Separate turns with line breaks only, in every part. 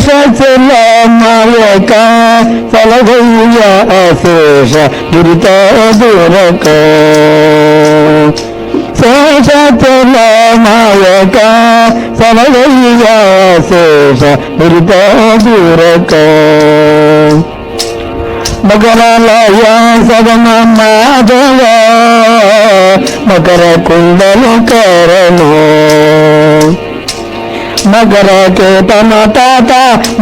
శేషచల నాయక ఫలగయ్య అశేష దురిత దూరక శేషచల నాయక ఫలగయ్య అశేష దురిత దూరక మకరలయ సదన మాధవ మకర కుండలు కరణు మకర కేతన తాత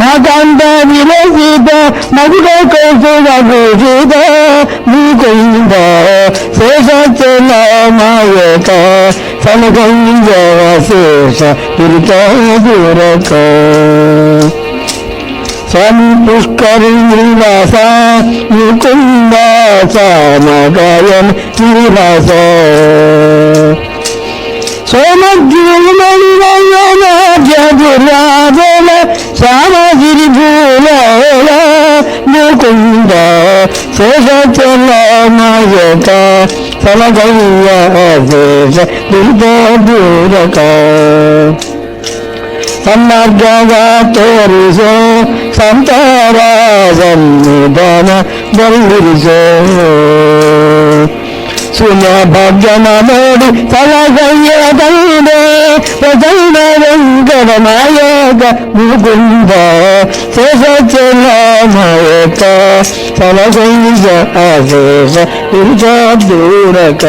మకండ విరసిత మధుర కౌశిత ముకుంద శేషచల నాయక ఫలగయ్య శేష దురిత దూరక స్వామి పుష్కరివాస ముకుంద సమగాయన్ శ్రీవాస సోమగ్రిరాజల శ్యామగిరి భూల ముకుంద శేషచల నాయక ఫలగయ్య శేష దురిత దూరక సన్నర్గగా తోరిసో సంతారాజన్నిధన బల్లిరిసో సులభజన మోడి ఫలగయ్య దండే ప్రజల వెంకట నాయక ముకుంద శేషచల నాయక ఫలగయ్య అశేష దురిత దూరక